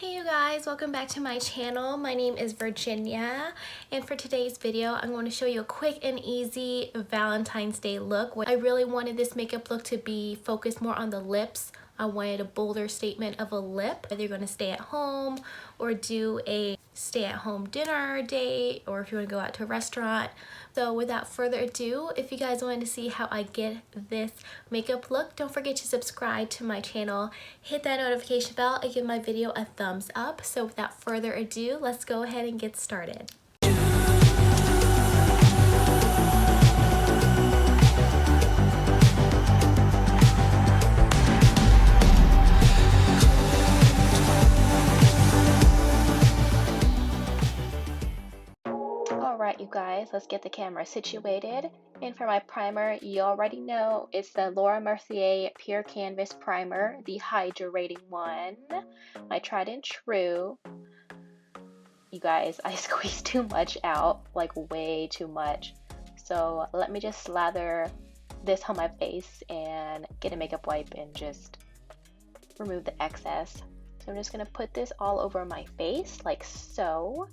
Hey you guys, welcome back to my channel. My name is Virginia, and for today's video I'm going to show you a quick and easy Valentine's Day look. I really wanted this makeup look to be focused more on the lips. I wanted a bolder statement of a lip. Whether you're going to stay at home or do a stay-at-home dinner date, or if you want to go out to a restaurant. So without further ado, if you guys wanted to see how I get this makeup look, don't forget to subscribe to my channel, hit that notification bell, and give my video a thumbs up. So without further ado, let's go ahead and get started. Alright you guys, let's get the camera situated. And for my primer, you already know it's the Laura Mercier Pure Canvas Primer, the hydrating one. My tried and true. You guys, I squeezed too much out, like way too much. So let me just slather this on my face and get a makeup wipe and just remove the excess. So I'm just going to put this all over my face like so.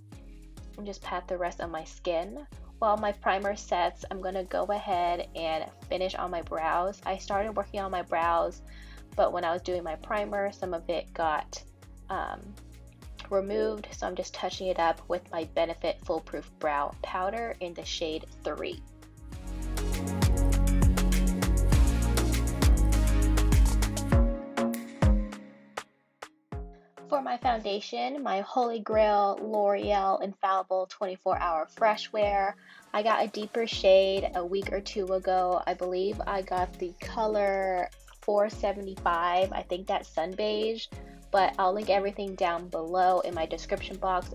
And just pat the rest of my skin. While my primer sets, I'm going to go ahead and finish on my brows. I started working on my brows, but when I was doing my primer, some of it got removed, so I'm just touching it up with my Benefit Foolproof Brow Powder in the shade 3. For my foundation, my Holy Grail L'Oreal Infallible 24-Hour Fresh Wear. I got a deeper shade a week or two ago. I believe I got the color 475. I think that's Sun Beige, but I'll link everything down below in my description box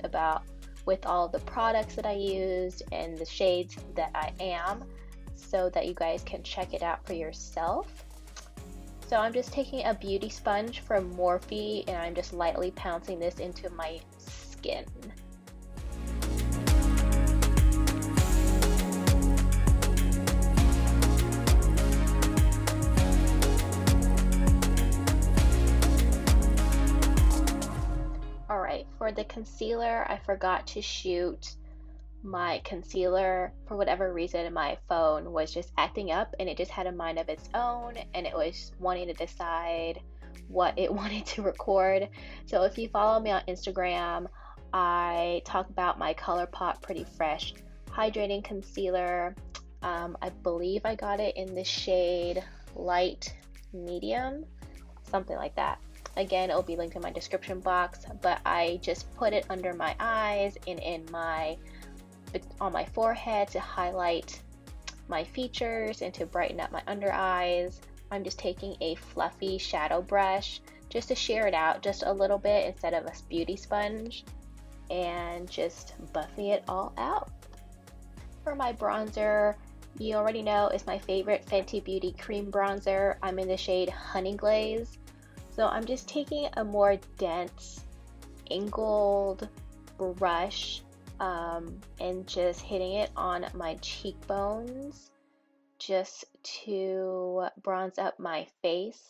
with all the products that I used and the shades that I am, so that you guys can check it out for yourself. So I'm just taking a beauty sponge from Morphe and I'm just lightly pouncing this into my skin. Alright, for the concealer, I forgot to shoot my concealer. For whatever reason, my phone was just acting up and it just had a mind of its own and it was wanting to decide what it wanted to record. So if you follow me on Instagram, I talk about my ColourPop Pretty Fresh hydrating concealer. I believe I got it in the shade light medium, something like that. Again, it'll be linked in my description box, but I just put it under my eyes and on my forehead to highlight my features and to brighten up my under eyes. I'm just taking a fluffy shadow brush just to sheer it out just a little bit instead of a beauty sponge, and just buffing it all out. For my bronzer, you already know it's my favorite Fenty Beauty cream bronzer. I'm in the shade Honey Glaze. So I'm just taking a more dense angled brush and just hitting it on my cheekbones just to bronze up my face.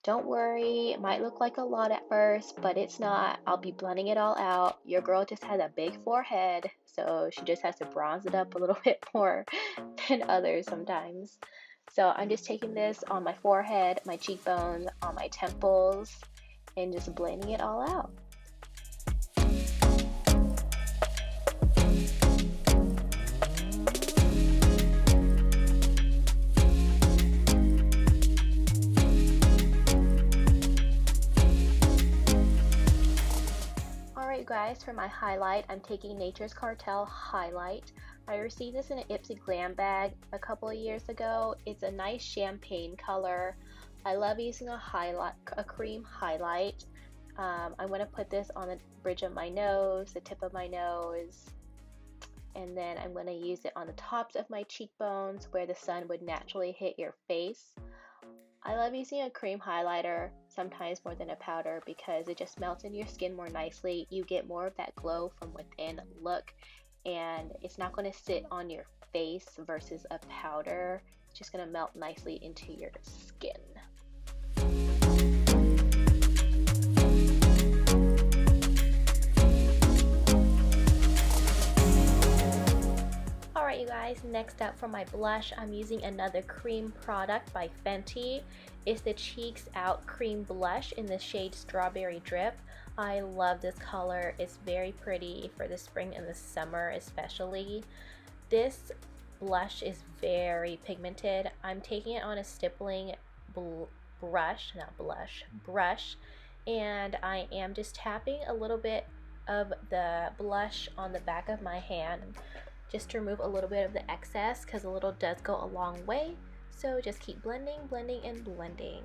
Don't worry, it might look like a lot at first, but it's not. I'll be blending it all out. Your girl just has a big forehead, so she just has to bronze it up a little bit more than others sometimes. So I'm just taking this on my forehead, my cheekbones, on my temples, and just blending it all out. Alright guys, for my highlight, I'm taking Nature's Cartel Highlight. I received this in an Ipsy Glam bag a couple of years ago. It's a nice champagne color. I love using a cream highlight. I'm going to put this on the bridge of my nose, the tip of my nose, and then I'm going to use it on the tops of my cheekbones where the sun would naturally hit your face. I love using a cream highlighter sometimes more than a powder because it just melts in your skin more nicely. You get more of that glow from within look, and it's not going to sit on your face versus a powder. It's just going to melt nicely into your skin. Next up for my blush, I'm using another cream product by Fenty. It's the Cheeks Out Cream Blush in the shade Strawberry Drip. I love this color. It's very pretty for the spring and the summer especially. This blush is very pigmented. I'm taking it on a stippling brush, and I am just tapping a little bit of the blush on the back of my hand just to remove a little bit of the excess, because a little does go a long way. So just keep blending, blending, and blending.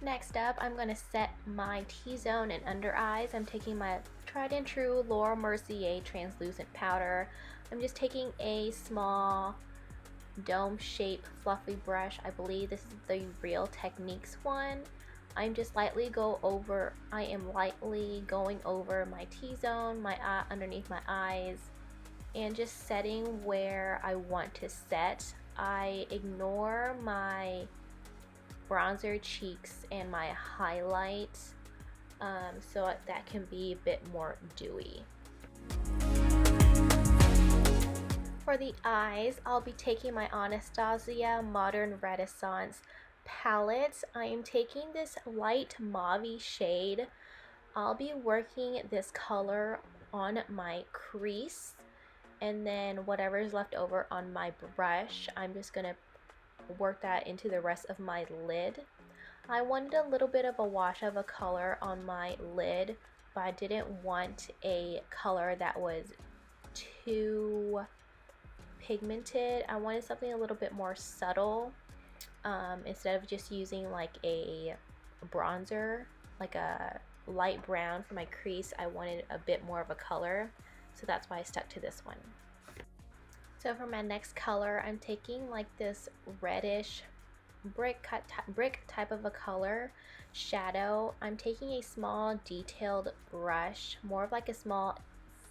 Next up, I'm going to set my T-zone and under eyes. I'm taking my tried and true Laura Mercier translucent powder. I'm just taking a small dome shape fluffy brush. I believe this is the Real Techniques one. I am lightly going over my T-zone, my eye, underneath my eyes, and just setting where I want to set. I ignore my bronzer cheeks and my highlight so that can be a bit more dewy. For the eyes, I'll be taking my Anastasia Modern Renaissance palette. I am taking this light mauve shade. I'll be working this color on my crease, and then whatever is left over on my brush, I'm just gonna work that into the rest of my lid. I wanted a little bit of a wash of a color on my lid, but I didn't want a color that was too pigmented. I wanted something a little bit more subtle. Instead of just using like a bronzer, like a light brown for my crease, I wanted a bit more of a color, so that's why I stuck to this one. So for my next color, I'm taking like this reddish brick type of a color shadow. I'm taking a small detailed brush, more of like a small,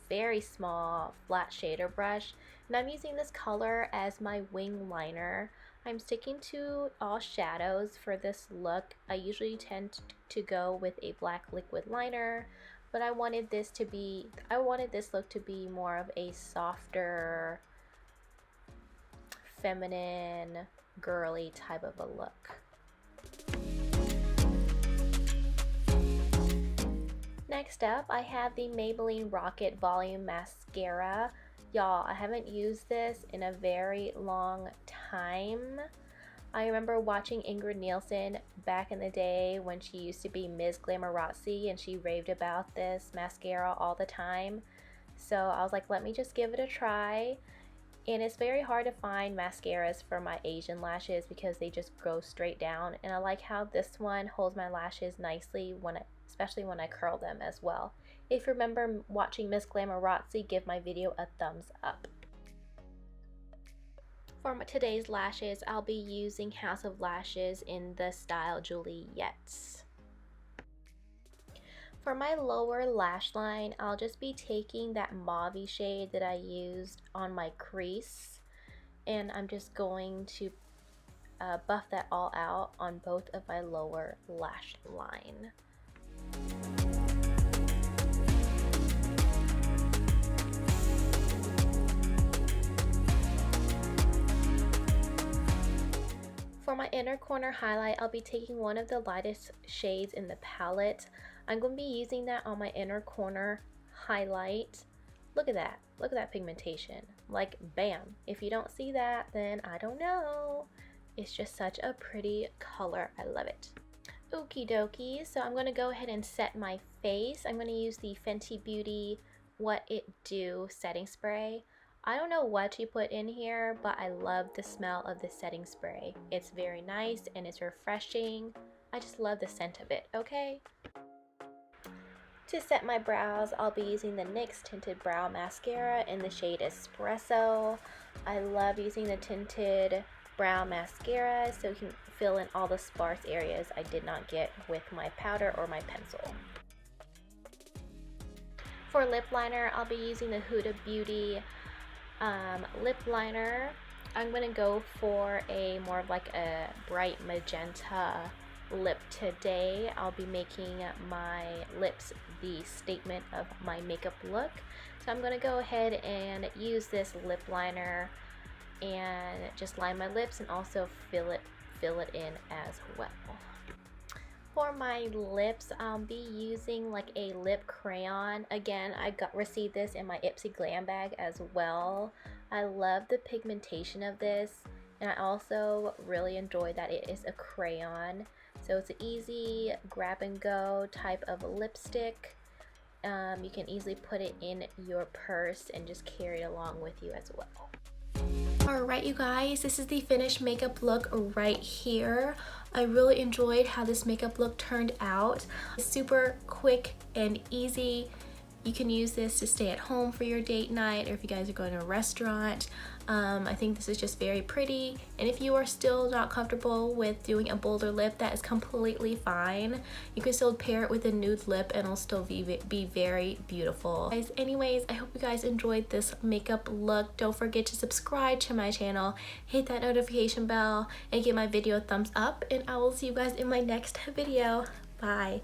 very small flat shader brush, and I'm using this color as my wing liner. I'm sticking to all shadows for this look. I usually tend to go with a black liquid liner, but I wanted this look to be more of a softer, feminine, girly type of a look. Next up, I have the Maybelline Rocket Volume Mascara. Y'all, I haven't used this in a very long time. I remember watching Ingrid Nielsen back in the day when she used to be Ms. Glamorazzi, and she raved about this mascara all the time. So I was like, let me just give it a try. And it's very hard to find mascaras for my Asian lashes because they just go straight down. And I like how this one holds my lashes nicely, especially when I curl them as well. If you remember watching Miss Glamorazzi, give my video a thumbs up. For today's lashes, I'll be using House of Lashes in the style Juliette's. For my lower lash line, I'll just be taking that mauve shade that I used on my crease, and I'm just going to buff that all out on both of my lower lash line. For my inner corner highlight, I'll be taking one of the lightest shades in the palette. I'm going to be using that on my inner corner highlight. Look at that. Look at that pigmentation. Like, bam. If you don't see that, then I don't know. It's just such a pretty color. I love it. Okie dokie. So I'm going to go ahead and set my face. I'm going to use the Fenty Beauty What It Do setting spray. I don't know what you put in here, but I love the smell of the setting spray. It's very nice and it's refreshing. I just love the scent of it, okay? To set my brows, I'll be using the NYX Tinted Brow Mascara in the shade Espresso. I love using the tinted brow mascara so you can fill in all the sparse areas I did not get with my powder or my pencil. For lip liner, I'll be using the Huda Beauty lip liner. I'm going to go for a more of like a bright magenta lip today. I'll be making my lips the statement of my makeup look. So I'm gonna go ahead and use this lip liner and just line my lips and also fill it in as well. For my lips, I'll be using like a lip crayon. Again, I received this in my Ipsy Glam bag as well. I love the pigmentation of this, and I also really enjoy that it is a crayon. So it's an easy grab and go type of lipstick. You can easily put it in your purse and just carry it along with you as well. Alright you guys, this is the finished makeup look right here. I really enjoyed how this makeup look turned out. Super quick and easy. You can use this to stay at home for your date night, or if you guys are going to a restaurant. I think this is just very pretty, and if you are still not comfortable with doing a bolder lip, that is completely fine. You can still pair it with a nude lip and it'll still be very beautiful. Guys, anyways, I hope you guys enjoyed this makeup look. Don't forget to subscribe to my channel, hit that notification bell, and give my video a thumbs up, and I will see you guys in my next video. Bye.